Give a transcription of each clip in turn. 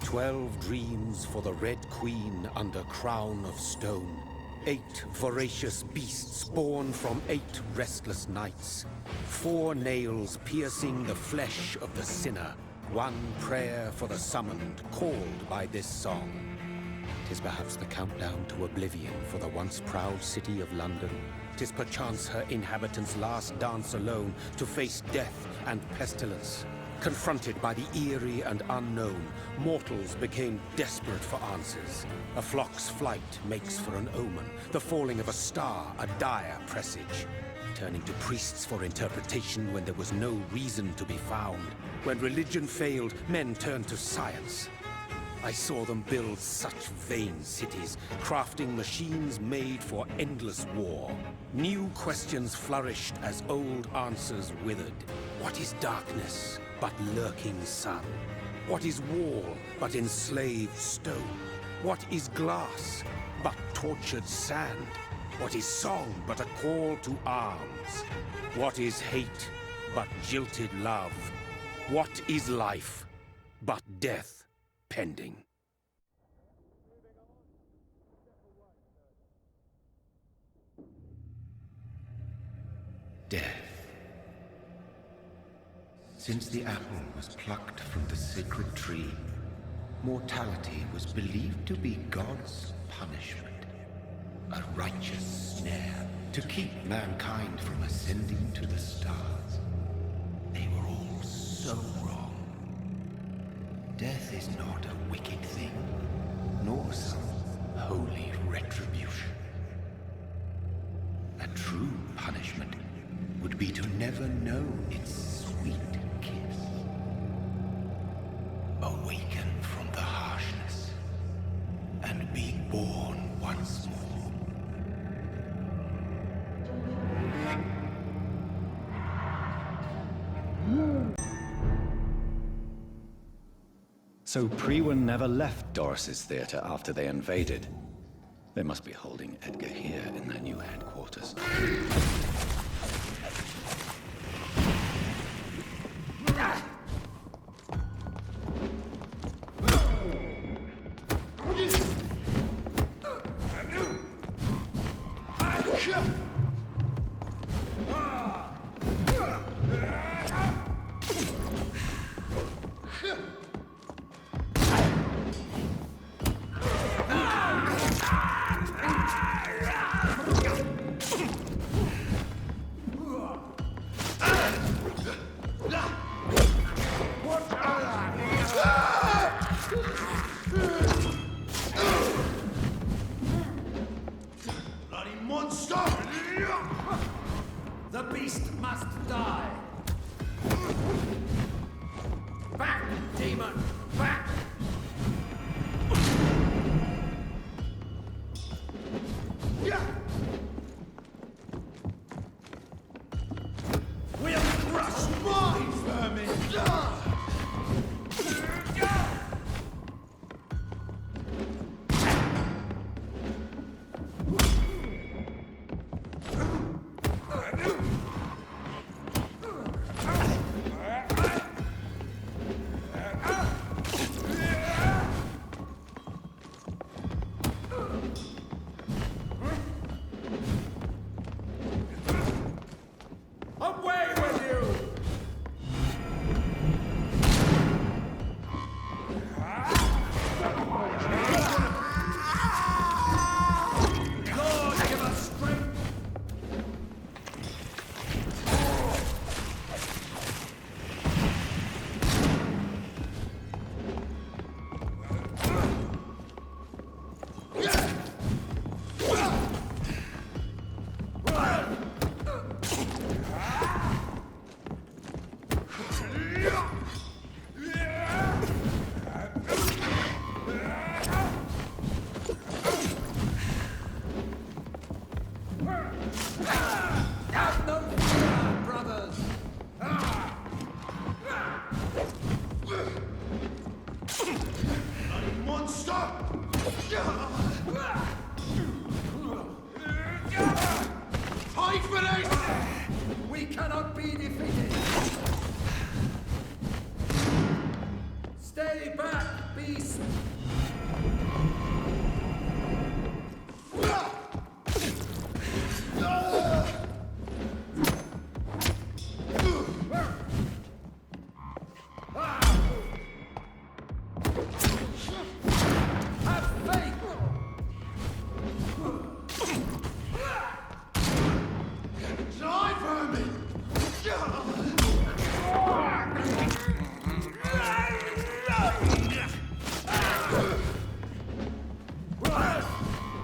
12 dreams for the Red Queen under crown of stone. 8 voracious beasts born from 8 restless nights. 4 nails piercing the flesh of the sinner. 1 prayer for the summoned, called by this song. 'Tis perhaps the countdown to oblivion for the once proud city of London. 'Tis perchance her inhabitants' last dance alone to face death and pestilence. Confronted by the eerie and unknown, mortals became desperate for answers. A flock's flight makes for an omen, the falling of a star a dire presage. Turning to priests for interpretation when there was no reason to be found. When religion failed, men turned to science. I saw them build such vain cities, crafting machines made for endless war. New questions flourished as old answers withered. What is darkness but lurking sun? What is wall but enslaved stone? What is glass but tortured sand? What is song but a call to arms? What is hate but jilted love? What is life but death pending? Death. Since the apple was plucked from the sacred tree, mortality was believed to be God's punishment. A righteous snare to keep mankind from ascending to the stars. They were all so wrong. Death is not a wicked thing, nor some holy retribution. A true punishment would be to never know its sweet kiss. Awaken from the harshness and be born once more. So Priwen never left Doris's theater after they invaded. They must be holding Edgar here in their new headquarters. The beast must die! Back, demon! Back! We'll crush my vermin! Away with you! Lord, give us strength! Have no fear, brothers! Bloody monster! Fight for it! We cannot be defeated! Stay back, beast!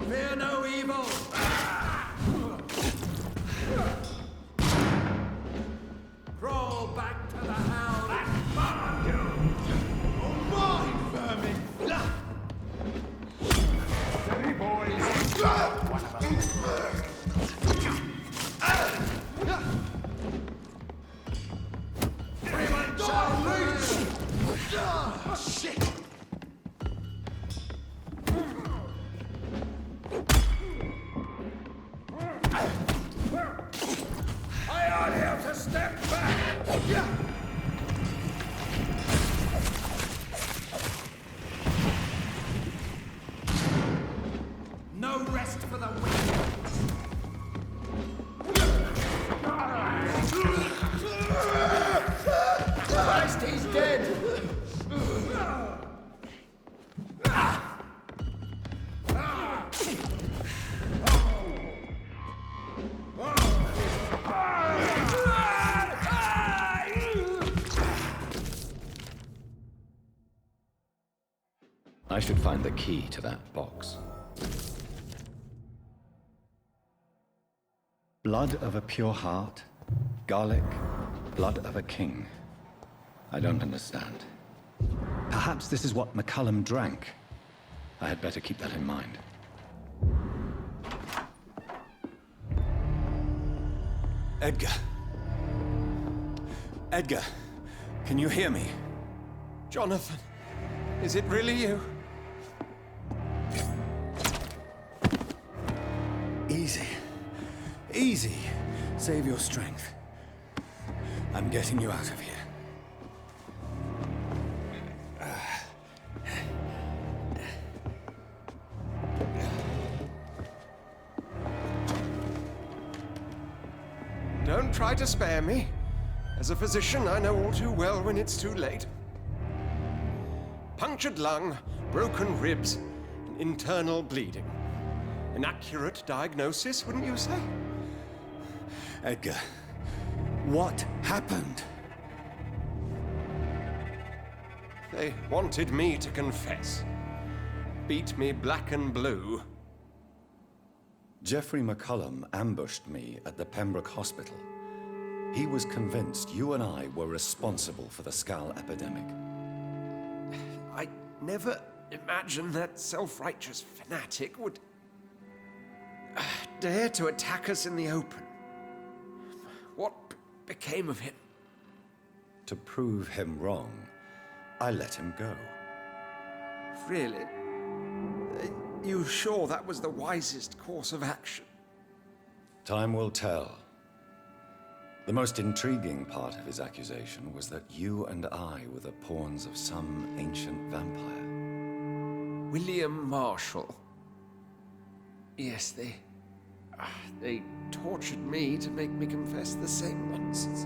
Fear no evil! Crawl back to the hound! Oh my, vermin! Steady, boys. Freeman shall reach! Shit! I ought him to step back! No rest for the wicked! Christ, he's dead! I should find the key to that box. Blood of a pure heart, garlic, blood of a king. I don't understand. Perhaps this is what McCullum drank. I had better keep that in mind. Edgar. Edgar, can you hear me? Jonathan, is it really you? Easy. Easy. Save your strength. I'm getting you out of here. Don't try to spare me. As a physician, I know all too well when it's too late. Punctured lung, broken ribs, and internal bleeding. An accurate diagnosis, wouldn't you say? Edgar, what happened? They wanted me to confess. Beat me black and blue. Geoffrey McCullum ambushed me at the Pembroke Hospital. He was convinced you and I were responsible for the Skal epidemic. I never imagined that self-righteous fanatic would dare to attack us in the open. What became of him? To prove him wrong, I let him go. Really? Are you sure that was the wisest course of action? Time will tell. The most intriguing part of his accusation was that you and I were the pawns of some ancient vampire. William Marshall. Yes, they tortured me to make me confess the same nonsense.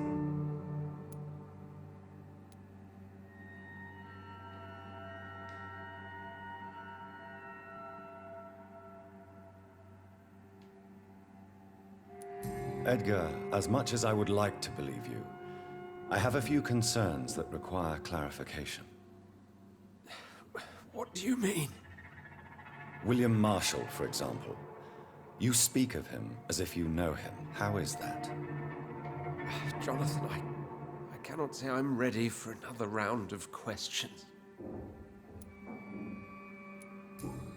Edgar, as much as I would like to believe you, I have a few concerns that require clarification. What do you mean? William Marshall, for example. You speak of him as if you know him. How is that? Jonathan, I cannot say I'm ready for another round of questions.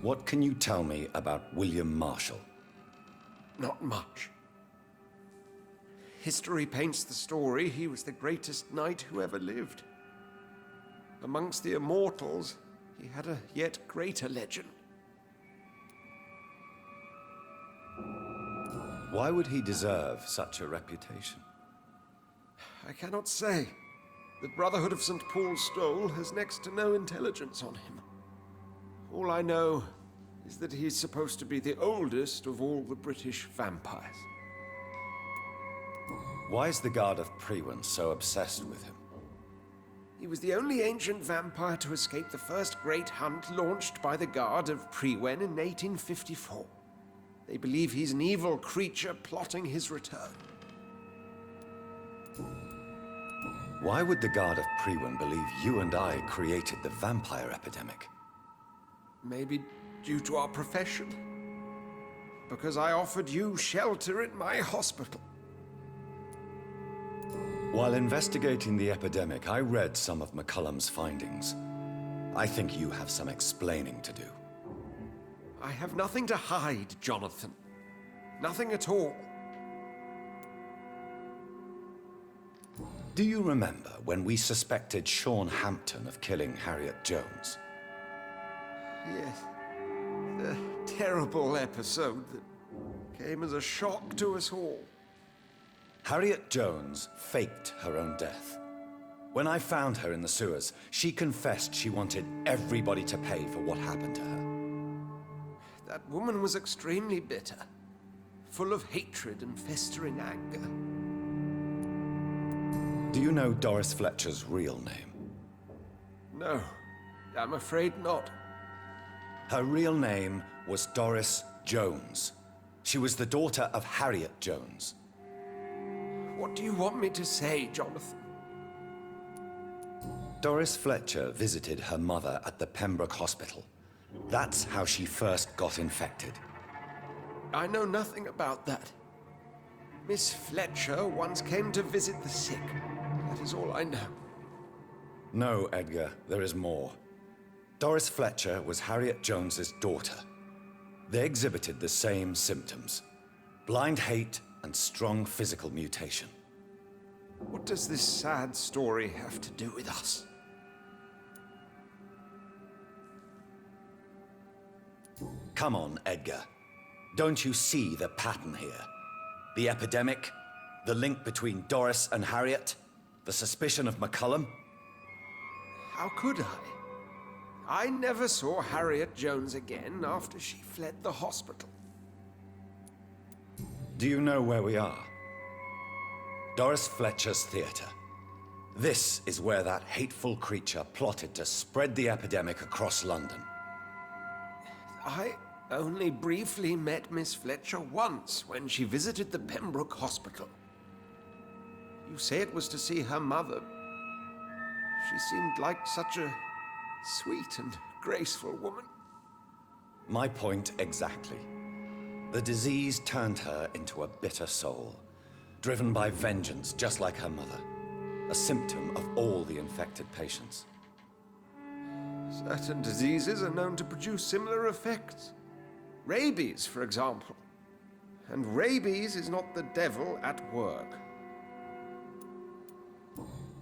What can you tell me about William Marshall? Not much. History paints the story he was the greatest knight who ever lived. Amongst the immortals, he had a yet greater legend. Why would he deserve such a reputation? I cannot say. The Brotherhood of St. Paul's Stole has next to no intelligence on him. All I know is that he's supposed to be the oldest of all the British vampires. Why is the Guard of Priwen so obsessed with him? He was the only ancient vampire to escape the first great hunt launched by the Guard of Priwen in 1854. They believe he's an evil creature plotting his return. Why would the Guard of Priwen believe you and I created the vampire epidemic? Maybe due to our profession. Because I offered you shelter in my hospital. While investigating the epidemic, I read some of McCullum's findings. I think you have some explaining to do. I have nothing to hide, Jonathan. Nothing at all. Do you remember when we suspected Sean Hampton of killing Harriet Jones? Yes. The terrible episode that came as a shock to us all. Harriet Jones faked her own death. When I found her in the sewers, she confessed she wanted everybody to pay for what happened to her. That woman was extremely bitter, full of hatred and festering anger. Do you know Doris Fletcher's real name? No, I'm afraid not. Her real name was Doris Jones. She was the daughter of Harriet Jones. What do you want me to say, Jonathan? Doris Fletcher visited her mother at the Pembroke Hospital. That's how she first got infected. I know nothing about that. Miss Fletcher once came to visit the sick. That is all I know. No, Edgar, there is more. Doris Fletcher was Harriet Jones's daughter. They exhibited the same symptoms: blind hate and strong physical mutation. What does this sad story have to do with us? Come on, Edgar. Don't you see the pattern here? The epidemic, the link between Doris and Harriet, the suspicion of McCullum? How could I? I never saw Harriet Jones again after she fled the hospital. Do you know where we are? Doris Fletcher's theater. This is where that hateful creature plotted to spread the epidemic across London. I only briefly met Miss Fletcher once when she visited the Pembroke Hospital. You say it was to see her mother. She seemed like such a sweet and graceful woman. My point exactly. The disease turned her into a bitter soul, driven by vengeance just like her mother. A symptom of all the infected patients. Certain diseases are known to produce similar effects. Rabies, for example. And rabies is not the devil at work.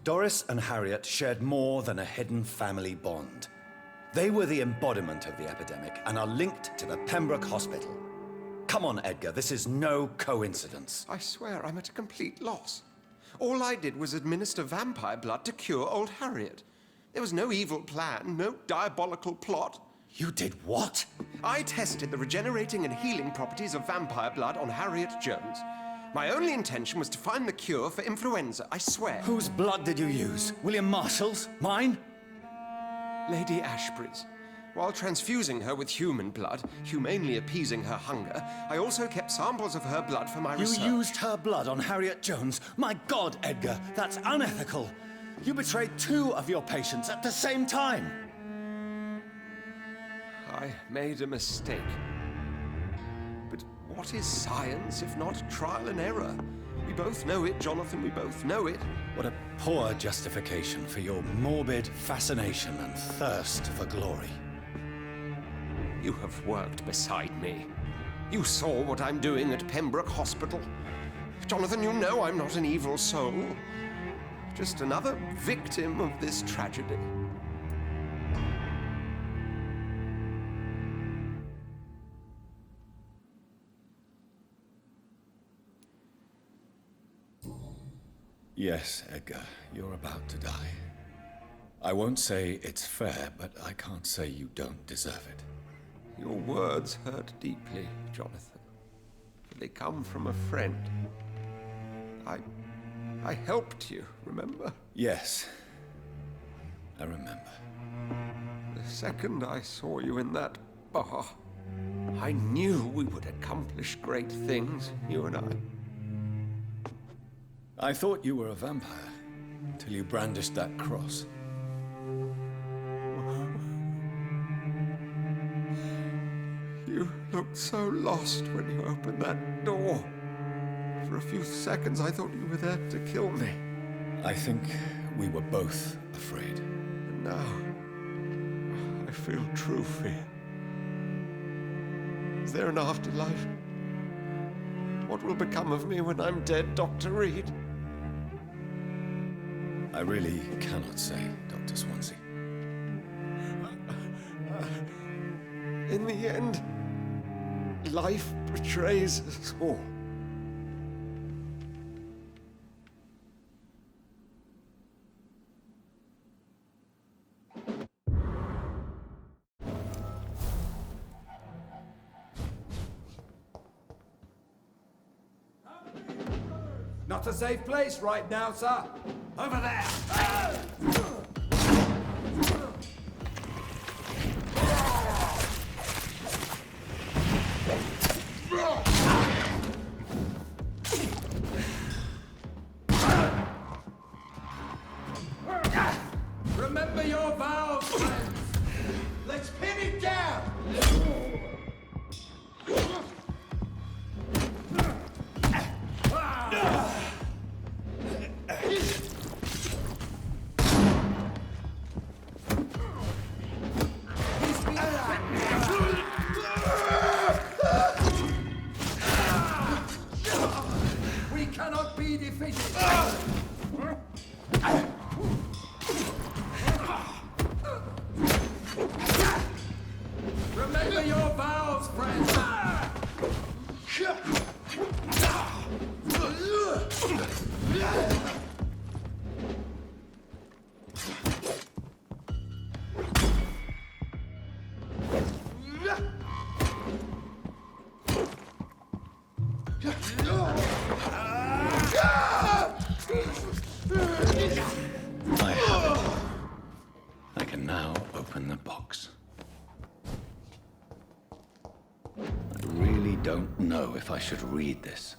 Doris and Harriet shared more than a hidden family bond. They were the embodiment of the epidemic and are linked to the Pembroke Hospital. Come on, Edgar, this is no coincidence. I swear I'm at a complete loss. All I did was administer vampire blood to cure old Harriet. There was no evil plan, no diabolical plot. You did what? I tested the regenerating and healing properties of vampire blood on Harriet Jones. My only intention was to find the cure for influenza, I swear. Whose blood did you use? William Marshall's? Mine? Lady Ashbury's. While transfusing her with human blood, humanely appeasing her hunger, I also kept samples of her blood for my research. You used her blood on Harriet Jones? My God, Edgar, that's unethical. You betrayed 2 of your patients at the same time. I made a mistake. But what is science if not trial and error? We both know it, Jonathan, we both know it. What a poor justification for your morbid fascination and thirst for glory. You have worked beside me. You saw what I'm doing at Pembroke Hospital. Jonathan, you know I'm not an evil soul. Just another victim of this tragedy. Yes, Edgar, you're about to die. I won't say it's fair, but I can't say you don't deserve it. Your words hurt deeply, Jonathan. For they come from a friend. I helped you, remember? Yes, I remember. The second I saw you in that bar, I knew we would accomplish great things, you and I. I thought you were a vampire, till you brandished that cross. looked so lost when you opened that door. For a few seconds, I thought you were there to kill me. I think we were both afraid. And now, I feel true fear. Is there an afterlife? What will become of me when I'm dead, Dr. Reed? I really cannot say, Dr. Swansea. In the end, life betrays us all. Not a safe place right now, sir. Over there. Remember your vows, friends. Let's pin it down. We cannot be defeated. Remember your vows, friends. I have it. I can now open the box. I really don't know if I should read this.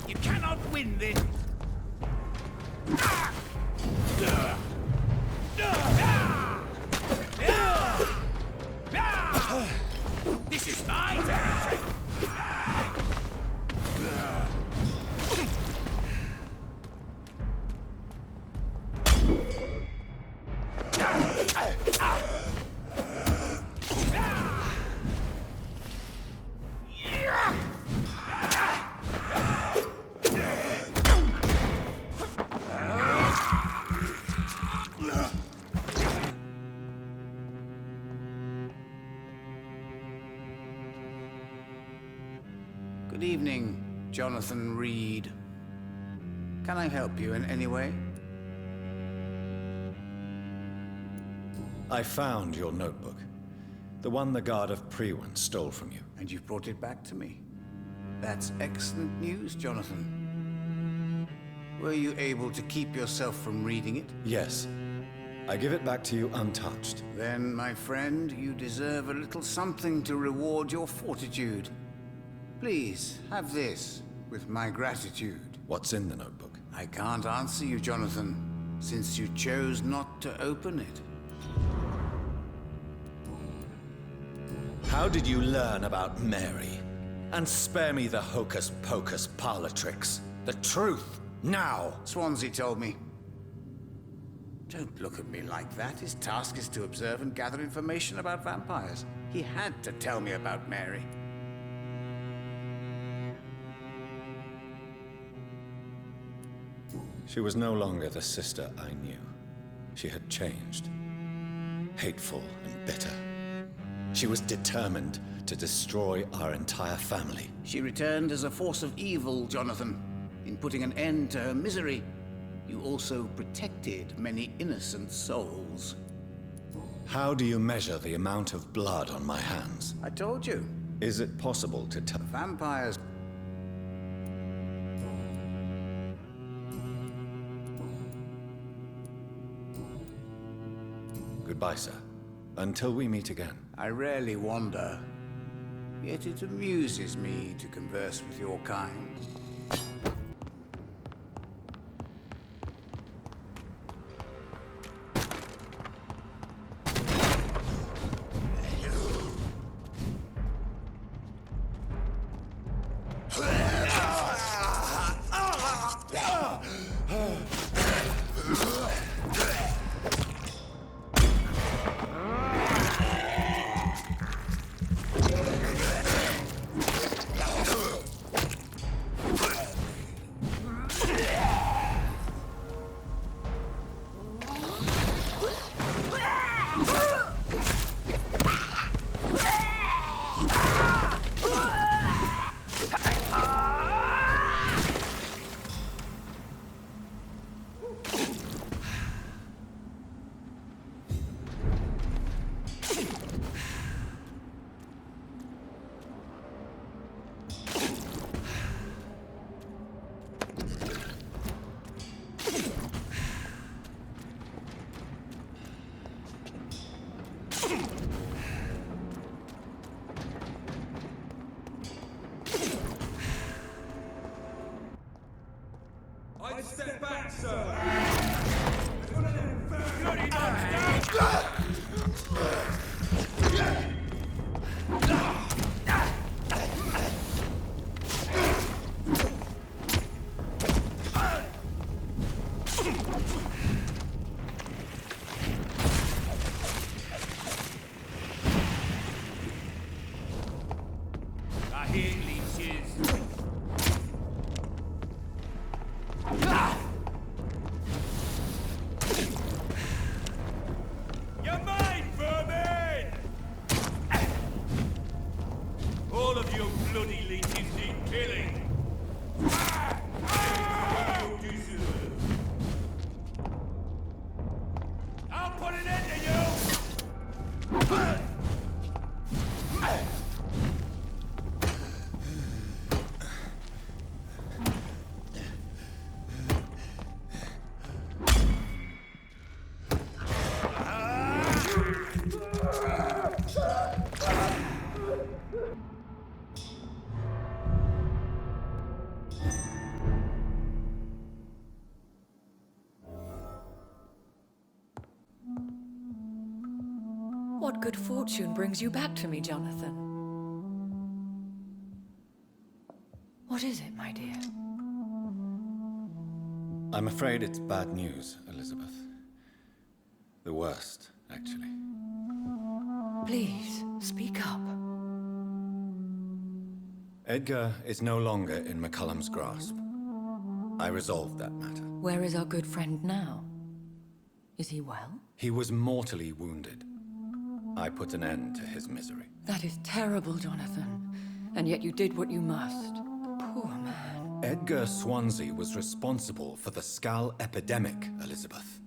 You cannot win this. This is my territory. Good evening, Jonathan Reed. Can I help you in any way? I found your notebook. The one the guard of Priwen stole from you. And you've brought it back to me. That's excellent news, Jonathan. Were you able to keep yourself from reading it? Yes. I give it back to you untouched. Then, my friend, you deserve a little something to reward your fortitude. Please, have this, with my gratitude. What's in the notebook? I can't answer you, Jonathan, since you chose not to open it. How did you learn about Mary? And spare me the hocus-pocus parlor tricks. The truth, now! Swansea told me. Don't look at me like that. His task is to observe and gather information about vampires. He had to tell me about Mary. She was no longer the sister I knew. She had changed. Hateful and bitter. She was determined to destroy our entire family. She returned as a force of evil, Jonathan. In putting an end to her misery, you also protected many innocent souls. How do you measure the amount of blood on my hands? I told you. Is it possible to tell? Vampires. Goodbye, sir. Until we meet again. I rarely wander, yet it amuses me to converse with your kind. I'd step back, sir! I hear leeches. You're mine, vermin! All of you bloody leeches need killing. You deserve. I'll put an end to you! What good fortune brings you back to me, Jonathan? What is it, my dear? I'm afraid it's bad news, Elizabeth. The worst, actually. Please, speak up. Edgar is no longer in McCullum's grasp. I resolved that matter. Where is our good friend now? Is he well? He was mortally wounded. I put an end to his misery. That is terrible, Jonathan. And yet you did what you must. Poor man. Edgar Swansea was responsible for the Skull epidemic, Elizabeth.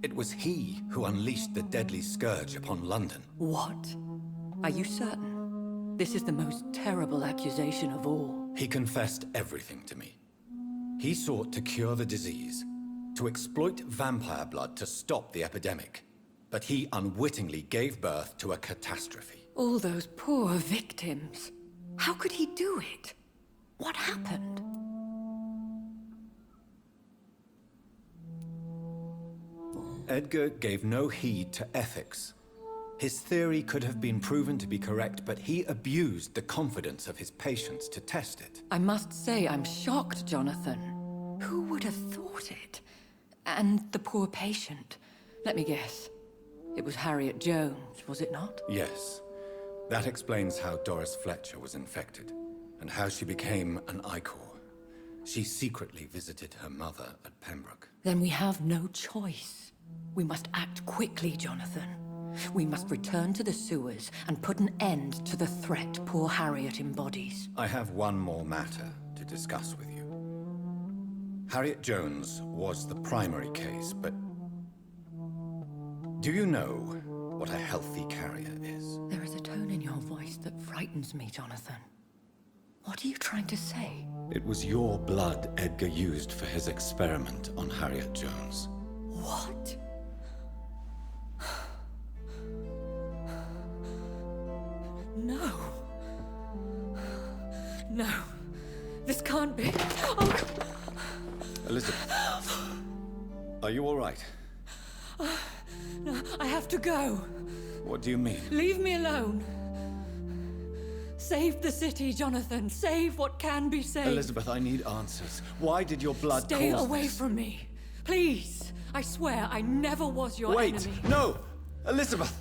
It was he who unleashed the deadly scourge upon London. What? Are you certain? This is the most terrible accusation of all. He confessed everything to me. He sought to cure the disease, to exploit vampire blood to stop the epidemic. But he unwittingly gave birth to a catastrophe. All those poor victims. How could he do it? What happened? Edgar gave no heed to ethics. His theory could have been proven to be correct, but he abused the confidence of his patients to test it. I must say I'm shocked, Jonathan. Who would have thought it? And the poor patient. Let me guess. It was Harriet Jones, was it not? Yes. That explains how Doris Fletcher was infected, and how she became an Ichor. She secretly visited her mother at Pembroke. Then we have no choice. We must act quickly, Jonathan. We must return to the sewers and put an end to the threat poor Harriet embodies. I have one more matter to discuss with you. Harriet Jones was the primary case, but do you know what a healthy carrier is? There is a tone in your voice that frightens me, Jonathan. What are you trying to say? It was your blood Edgar used for his experiment on Harriet Jones. What? No. No. This can't be. Oh. Elizabeth, are you all right? No, I have to go. What do you mean? Leave me alone. Save the city, Jonathan. Save what can be saved. Elizabeth, I need answers. Why did your blood Stay cause away this? from me. Please. I swear I never was your enemy. Wait! No! Elizabeth!